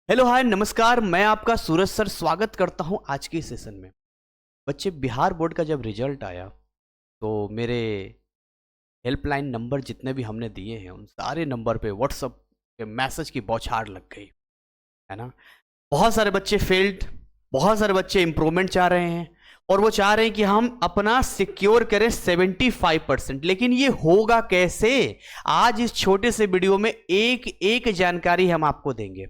Hello hi नमस्कार, मैं आपका सूरज सर स्वागत करता हूं आज के सेशन में। बच्चे, बिहार बोर्ड का जब रिजल्ट आया तो मेरे हेल्पलाइन नंबर जितने भी हमने दिए हैं उन सारे नंबर पे व्हाट्सएप पे मैसेज की बौछार लग गई, है ना। बहुत सारे बच्चे फेल्ड, बहुत सारे बच्चे इम्प्रूवमेंट चाह रहे हैं और वो चाह रहे हैं कि हम अपना सिक्योर करें 75%। लेकिन ये होगा कैसे? आज इस छोटे से वीडियो में एक एक जानकारी हम आपको देंगे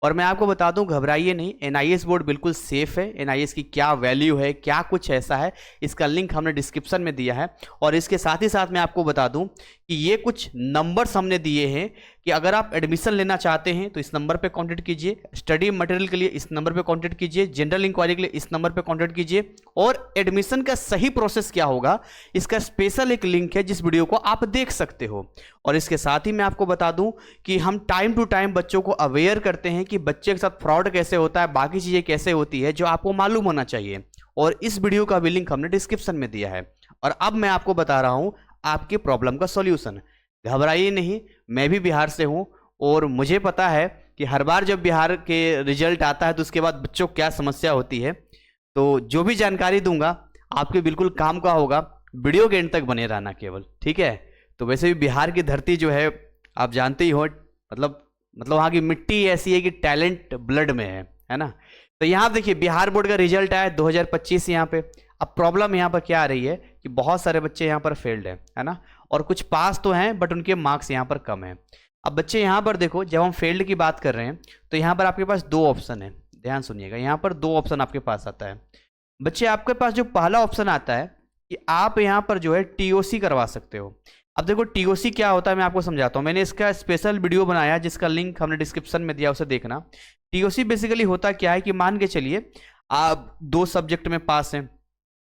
और मैं आपको बता दूं, घबराइए नहीं। एनआईएस बोर्ड बिल्कुल सेफ है। एनआईएस की क्या वैल्यू है, क्या कुछ ऐसा है, इसका लिंक हमने डिस्क्रिप्शन में दिया है। और इसके साथ ही साथ मैं आपको बता दूं कि ये कुछ नंबर्स हमने दिए हैं कि अगर आप एडमिशन लेना चाहते हैं तो इस नंबर पे कांटेक्ट कीजिए, स्टडी मटेरियल के लिए इस नंबर पे कांटेक्ट कीजिए, जनरल इंक्वायरी के लिए इस नंबर पे कांटेक्ट कीजिए। और एडमिशन का सही प्रोसेस क्या होगा, इसका स्पेशल एक लिंक है जिस वीडियो को आप देख सकते हो। और इसके साथ ही मैं आपको बता दूं कि हम टाइम टू टाइम बच्चों को अवेयर करते हैं कि बच्चे के साथ फ्रॉड कैसे होता है, बाकी चीजें कैसे होती है, जो आपको मालूम होना चाहिए। और इस वीडियो का भी लिंक हमने डिस्क्रिप्शन में दिया है। और अब मैं आपको बता रहा हूं आपके प्रॉब्लम का सॉल्यूशन। घबराइए नहीं, मैं भी बिहार से हूं और मुझे पता है कि हर बार जब बिहार के रिजल्ट आता है तो उसके बाद बच्चों को क्या समस्या होती है। तो जो भी जानकारी दूंगा आपके बिल्कुल काम का होगा। वीडियो के एंड तक बने रहना केवल, ठीक है। तो वैसे भी बिहार की धरती जो है आप जानते ही हो, मतलब वहाँ की मिट्टी ऐसी है कि टैलेंट ब्लड में है ना। तो यहाँ देखिए, बिहार बोर्ड का रिजल्ट आया 2025 यहाँ पे। अब प्रॉब्लम यहाँ पर क्या आ रही है कि बहुत सारे बच्चे यहाँ पर फेल्ड है ना, और कुछ पास तो हैं बट उनके मार्क्स यहाँ पर कम है। अब बच्चे यहाँ पर देखो, जब हम फेल्ड की बात कर रहे हैं तो यहाँ पर आपके पास दो ऑप्शन है। ध्यान सुनिएगा, यहाँ पर दो ऑप्शन आपके पास आता है। बच्चे, आपके पास जो पहला ऑप्शन आता है कि आप यहाँ पर जो है टीओसी करवा सकते हो। अब देखो टीओसी क्या होता है मैं आपको समझाता हूँ। मैंने इसका स्पेशल वीडियो बनाया जिसका लिंक हमने डिस्क्रिप्शन में दिया, उसे देखना। टीओसी बेसिकली होता क्या है कि मान के चलिए आप 2 सब्जेक्ट में पास हैं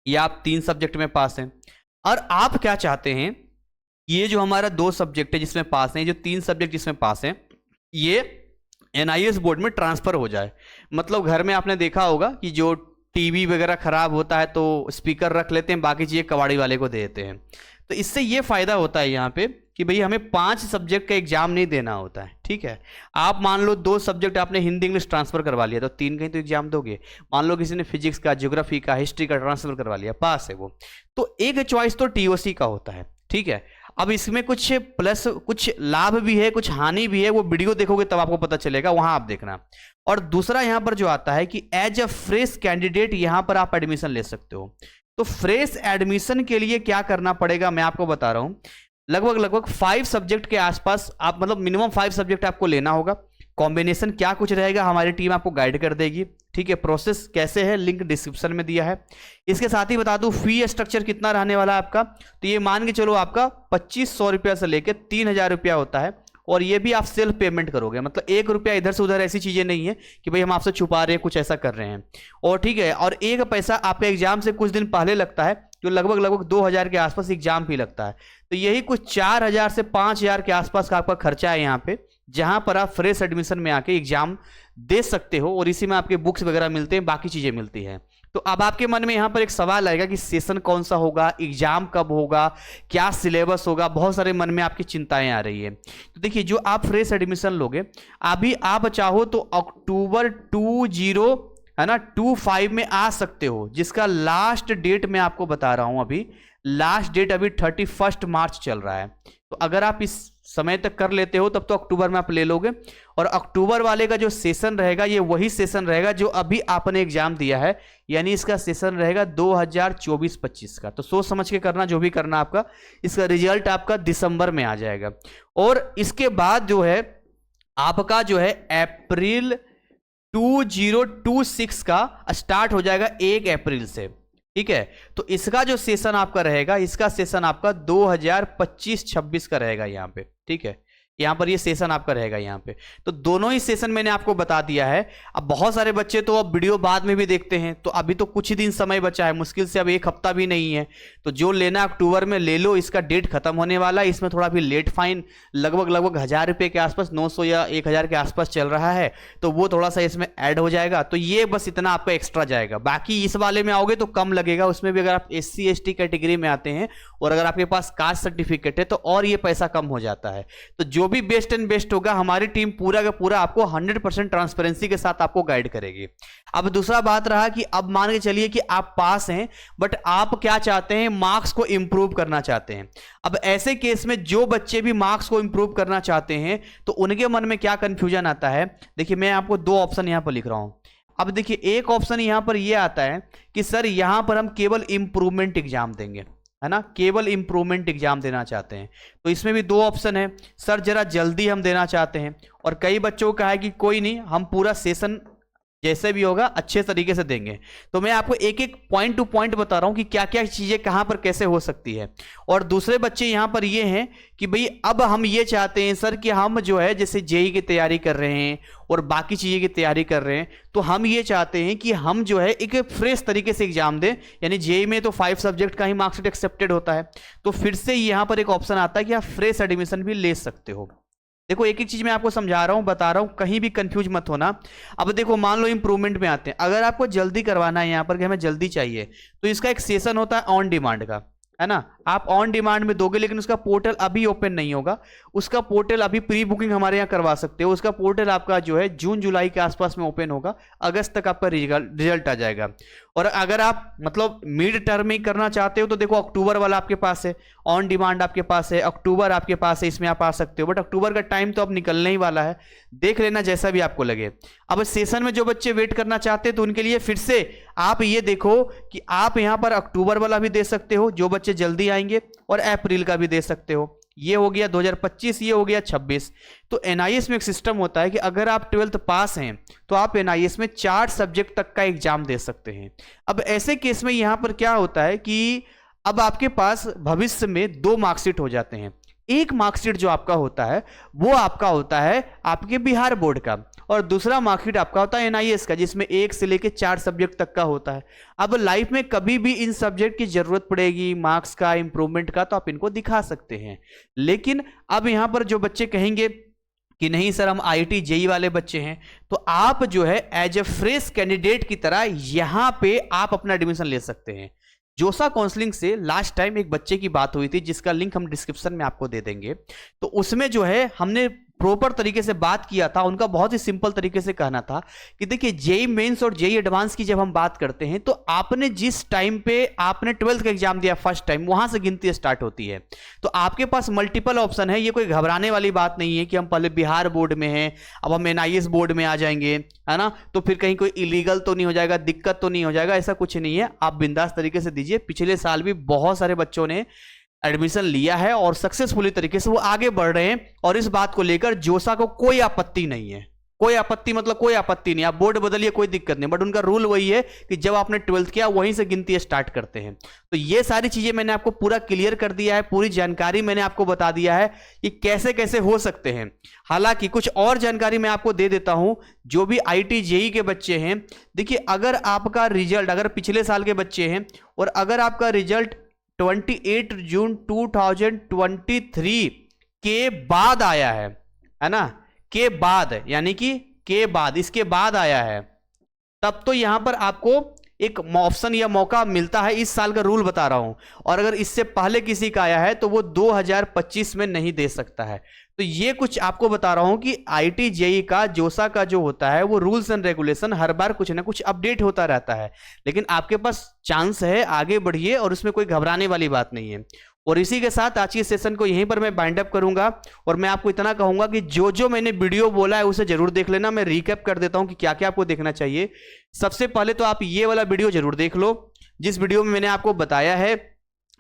या आप 3 सब्जेक्ट में पास हैं और आप क्या चाहते हैं, ये जो हमारा 2 सब्जेक्ट है जिसमें पास हैं, जो 3 सब्जेक्ट जिसमें पास हैं, ये एनआईएस बोर्ड में ट्रांसफर हो जाए। मतलब घर में आपने देखा होगा कि जो टीवी वगैरह खराब होता है तो स्पीकर रख लेते हैं, बाकी चीजें कबाड़ी वाले को दे देते हैं। तो इससे ये फायदा होता है यहाँ पे कि भाई हमें 5 सब्जेक्ट का एग्जाम नहीं देना होता है, ठीक है। आप मान लो 2 सब्जेक्ट आपने हिंदी इंग्लिश ट्रांसफर करवा लिया तो 3 कहीं तो एग्जाम दोगे। मान लो किसी ने फिजिक्स का, ज्योग्राफी का, हिस्ट्री का ट्रांसफर करवा लिया, पास है वो। तो एक चॉइस तो टीओसी का होता है, ठीक है। अब इसमें कुछ प्लस, कुछ लाभ भी है, कुछ हानि भी है। वो वीडियो देखोगे तब आपको पता चलेगा, वहां आप देखना। और दूसरा यहां पर जो आता है कि एज अ फ्रेश कैंडिडेट यहां पर आप एडमिशन ले सकते हो। तो फ्रेश एडमिशन के लिए क्या करना पड़ेगा मैं आपको बता रहा हूं। लगभग 5 सब्जेक्ट के आसपास आप, मतलब मिनिमम 5 सब्जेक्ट आपको लेना होगा। कॉम्बिनेशन क्या कुछ रहेगा हमारी टीम आपको गाइड कर देगी, ठीक है। प्रोसेस कैसे है लिंक डिस्क्रिप्शन में दिया है। इसके साथ ही बता दूं फी स्ट्रक्चर कितना रहने वाला है आपका। तो ये मान के चलो आपका 2500 रुपया से लेकर 3000 रुपया होता है। और ये भी आप सेल्फ पेमेंट करोगे, मतलब 1 रुपया इधर से उधर, ऐसी चीजें नहीं है कि भाई हम आपसे छुपा रहे हैं, कुछ ऐसा कर रहे हैं। और ठीक है, और 1 पैसा आपके एग्जाम से कुछ दिन पहले लगता है, जो लगभग 2000 के आसपास एग्जाम फी लगता है। तो यही कुछ 4000 से 5000 के आसपास का आपका खर्चा है यहाँ पे, जहां पर आप फ्रेश एडमिशन में आके एग्जाम दे सकते हो। और इसी में आपके बुक्स वगैरह मिलते हैं, बाकी चीजें मिलती हैं। तो अब आपके मन में यहां पर एक सवाल आएगा कि सेशन कौन सा होगा, एग्जाम कब होगा, क्या सिलेबस होगा। बहुत सारे मन में आपकी चिंताएं आ रही है। तो देखिए, जो आप फ्रेश एडमिशन लोगे, अभी आप चाहो तो अक्टूबर 25 में आ सकते हो, जिसका लास्ट डेट मैं आपको बता रहा हूं। अभी लास्ट डेट अभी 31 मार्च चल रहा है। तो अगर आप इस समय तक कर लेते हो तब तो अक्टूबर में आप ले लोगे। और अक्टूबर वाले का जो सेशन रहेगा, ये वही सेशन रहेगा जो अभी आपने एग्जाम दिया है, यानी इसका सेशन रहेगा 2024-25 का। तो सोच समझ के करना, जो भी करना आपका। इसका रिजल्ट आपका दिसंबर में आ जाएगा। और इसके बाद जो है आपका जो है अप्रैल 2026 का स्टार्ट हो जाएगा 1 अप्रैल से, ठीक है। तो इसका जो सेशन आपका रहेगा, इसका सेशन आपका 2025-26 का रहेगा यहाँ पे, ठीक है। यहाँ पर ये सेशन आपका रहेगा यहाँ पे। तो दोनों ही सेशन मैंने आपको बता दिया है। अब बहुत सारे बच्चे तो अब वीडियो बाद में भी देखते हैं, तो अभी तो कुछ ही दिन समय बचा है, मुश्किल से अब 1 हफ्ता भी नहीं है। तो जो लेना अक्टूबर में ले लो, इसका डेट खत्म होने वाला है। इसमें थोड़ा भी लेट फाइन लगभग 1000 रुपये के आसपास, 900 या 1000 के आसपास चल रहा है, तो वो थोड़ा सा इसमें ऐड हो जाएगा। तो ये बस इतना आपका एक्स्ट्रा जाएगा। बाकी इस वाले में आओगे तो कम लगेगा। उसमें भी अगर आप SC ST कैटेगरी में आते हैं और अगर आपके पास कास्ट सर्टिफिकेट है तो और ये पैसा कम हो जाता है। तो जो भी बेस्ट एंड बेस्ट होगा, हमारी टीम पूरा का पूरा आपको 100% ट्रांसपेरेंसी के साथ आपको गाइड करेगी। अब दूसरा बात रहा कि अब मान के चलिए कि आप पास हैं, बट आप क्या चाहते हैं, मार्क्स को इंप्रूव करना चाहते हैं। अब ऐसे केस में जो बच्चे भी मार्क्स को इंप्रूव करना चाहते हैं तो उनके मन में क्या कंफ्यूजन आता है, देखिए मैं आपको दो ऑप्शन यहां पर लिख रहा हूं। अब देखिए एक ऑप्शन यहां पर यह आता है कि सर यहां पर हम केवल इंप्रूवमेंट एग्जाम देंगे, है ना, केवल इंप्रूवमेंट एग्जाम देना चाहते हैं। तो इसमें भी दो ऑप्शन है, सर जरा जल्दी हम देना चाहते हैं, और कई बच्चों को कहा है कि कोई नहीं, हम पूरा सेशन जैसे भी होगा अच्छे तरीके से देंगे। तो मैं आपको एक एक पॉइंट टू पॉइंट बता रहा हूं कि क्या क्या चीजें कहां पर कैसे हो सकती है। और दूसरे बच्चे यहां पर ये हैं कि भाई अब हम ये चाहते हैं सर कि हम जो है जैसे जेई की तैयारी कर रहे हैं और बाकी चीजें की तैयारी कर रहे हैं, तो हम ये चाहते हैं कि हम जो है एक फ्रेश तरीके से एग्जाम दें। यानी जेई में तो 5 सब्जेक्ट का ही मार्क्सशीट एक्सेप्टेड होता है, तो फिर से यहां पर एक ऑप्शन आता है कि आप फ्रेश एडमिशन भी ले सकते हो। देखो एक एक चीज मैं आपको समझा रहा हूं, बता रहा हूं, कहीं भी कंफ्यूज मत होना। अब देखो मान लो इंप्रूवमेंट में आते हैं, अगर आपको जल्दी करवाना है यहां पर कि हमें जल्दी चाहिए, तो इसका एक सेशन होता है ऑन डिमांड का, है ना। आप ऑन डिमांड में दोगे, लेकिन उसका पोर्टल अभी ओपन नहीं होगा। उसका पोर्टल अभी प्री बुकिंग हमारे यहाँ करवा सकते हो। उसका पोर्टल आपका जो है जून जुलाई के आसपास में ओपन होगा, अगस्त तक आपका रिजल्ट आ जाएगा। और अगर आप मतलब मिड टर्म में करना चाहते हो तो देखो अक्टूबर वाला आपके पास है, ऑन डिमांड आपके पास है, अक्टूबर आपके पास है, इसमें आप आ सकते हो। बट अक्टूबर का टाइम तो अब निकलने ही वाला है, देख लेना जैसा भी आपको लगे। अब सेशन में जो बच्चे वेट करना चाहते हैं तो उनके लिए फिर से आप ये देखो कि आप यहां पर अक्टूबर वाला भी दे सकते हो जो बच्चे जल्दी आएंगे, और अप्रैल का भी दे सकते हो। ये हो गया 2025, ये हो गया 26। तो एनआईएस में एक सिस्टम होता है कि अगर आप 12th पास हैं तो आप एनआईएस में 4 सब्जेक्ट तक का एग्जाम दे सकते हैं। अब ऐसे केस में यहां पर क्या होता है कि अब आपके पास भविष्य में 2 मार्कशीट हो जाते हैं। एक मार्कशीट जो आपका होता है वो आपका होता है आपके बिहार बोर्ड का, और दूसरा मार्कशीट आपका होता है एनआईएस का, जिसमें 1 से लेकर 4 सब्जेक्ट तक का होता है। अब लाइफ में कभी भी इन सब्जेक्ट की जरूरत पड़ेगी मार्क्स का, इंप्रूवमेंट का, तो आप इनको दिखा सकते हैं। लेकिन अब यहां पर जो बच्चे कहेंगे कि नहीं सर हम आईआईटी जेई वाले बच्चे हैं, तो आप जो है एज ए फ्रेश कैंडिडेट की तरह यहां पे आप अपना एडमिशन ले सकते हैं। जोसा काउंसलिंग से लास्ट टाइम एक बच्चे की बात हुई थी जिसका लिंक हम डिस्क्रिप्शन में आपको दे देंगे। तो उसमें जो है हमने प्रॉपर तरीके से बात किया था। उनका बहुत ही सिंपल तरीके से कहना था कि देखिए जेई मेंस और जेई एडवांस की जब हम बात करते हैं तो आपने जिस टाइम पे आपने 12th का एग्जाम दिया फर्स्ट टाइम, वहां से गिनती स्टार्ट होती है। तो आपके पास मल्टीपल ऑप्शन है, ये कोई घबराने वाली बात नहीं है कि हम पहले बिहार बोर्ड में हैं अब हम एनआईएस बोर्ड में आ जाएंगे, है ना, तो फिर कहीं कोई इलीगल तो नहीं हो जाएगा, दिक्कत तो नहीं हो जाएगा। ऐसा कुछ नहीं है, आप बिंदास तरीके से दीजिए। पिछले साल भी बहुत सारे बच्चों ने एडमिशन लिया है और सक्सेसफुली तरीके से वो आगे बढ़ रहे हैं, और इस बात को लेकर जोसा को कोई आपत्ति नहीं है। कोई आपत्ति मतलब कोई आपत्ति नहीं, आप बोर्ड बदलिए कोई दिक्कत नहीं, बट उनका रूल वही है कि जब आपने 12th किया वहीं से गिनती स्टार्ट करते हैं। तो ये सारी चीजें मैंने आपको पूरा क्लियर कर दिया है, पूरी जानकारी मैंने आपको बता दिया है कि कैसे कैसे हो सकते हैं। हालांकि कुछ और जानकारी मैं आपको दे देता हूं, जो भी आईआईटी जेई के बच्चे हैं, देखिए अगर आपका रिजल्ट, अगर पिछले साल के बच्चे हैं और अगर आपका रिजल्ट 28 जून 2023 के बाद आया है ना, के बाद, यानी कि के बाद, इसके बाद आया है, तब तो यहां पर आपको एक ऑप्शन या मौका मिलता है। इस साल का रूल बता रहा हूं, और अगर इससे पहले किसी का आया है तो वो 2025 में नहीं दे सकता है। तो ये कुछ आपको बता रहा हूं कि आईआईटी जेई का, जोसा का जो होता है वो रूल्स एंड रेगुलेशन हर बार कुछ ना कुछ अपडेट होता रहता है, लेकिन आपके पास चांस है, आगे बढ़िए, और उसमें कोई घबराने वाली बात नहीं है। और इसी के साथ आज के सेशन को यहीं पर मैं बाइंड अप करूंगा, और मैं आपको इतना कहूंगा कि जो जो मैंने वीडियो बोला है उसे जरूर देख लेना। मैं रिकैप कर देता हूं कि क्या क्या आपको देखना चाहिए। सबसे पहले तो आप ये वाला वीडियो जरूर देख लो, जिस वीडियो में मैंने आपको बताया है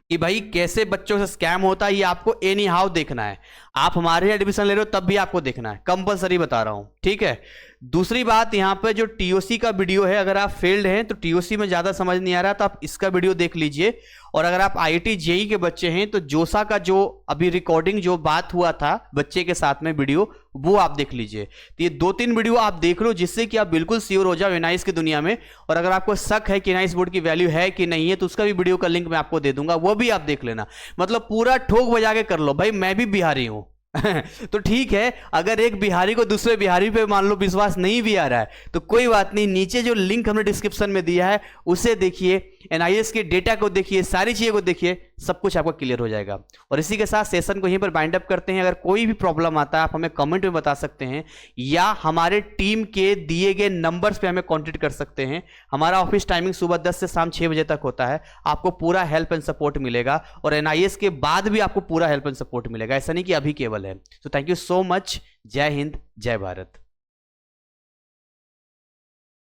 कि भाई कैसे बच्चों से स्कैम होता है, ये आपको एनी हाउ देखना है। आप हमारे एडमिशन ले रहे हो तब भी आपको देखना है, कंपलसरी बता रहा हूं, ठीक है। दूसरी बात, यहां पे जो टीओसी का वीडियो है, अगर आप फेल्ड हैं तो टीओसी में ज्यादा समझ नहीं आ रहा तो आप इसका वीडियो देख लीजिए। और अगर आप आईआईटी जेई के बच्चे हैं तो जोसा का जो अभी रिकॉर्डिंग जो बात हुआ था बच्चे के साथ में वीडियो, वो आप देख लीजिए। तो ये 2-3 वीडियो आप देख लो, जिससे कि आप बिल्कुल श्योर हो जाओ एनआईएस की दुनिया में। और अगर आपको शक है कि एनआईएस बोर्ड की वैल्यू है कि नहीं है, तो उसका भी वीडियो का लिंक मैं आपको दे दूंगा, वो भी आप देख लेना। मतलब पूरा ठोक बजा के कर लो, भाई मैं भी बिहारी हूं तो ठीक है, अगर एक बिहारी को दूसरे बिहारी पे मान लो विश्वास नहीं भी आ रहा है तो कोई बात नहीं, नीचे जो लिंक हमने डिस्क्रिप्शन में दिया है उसे देखिए, एनआईएस के डेटा को देखिए, सारी चीजों को देखिए, सब कुछ आपका क्लियर हो जाएगा। और इसी के साथ सेशन को यहीं पर बाइंड अप करते हैं। अगर कोई भी प्रॉब्लम आता है आप हमें कमेंट में बता सकते हैं या हमारे टीम के दिए गए नंबर्स पे हमें कॉन्टेक्ट कर सकते हैं। हमारा ऑफिस टाइमिंग सुबह 10 से शाम 6 बजे तक होता है। आपको पूरा हेल्प एंड सपोर्ट मिलेगा और एनआईएस के बाद भी आपको पूरा हेल्प एंड सपोर्ट मिलेगा, ऐसा नहीं कि अभी केवल है। तो थैंक यू सो मच। जय हिंद, जय भारत।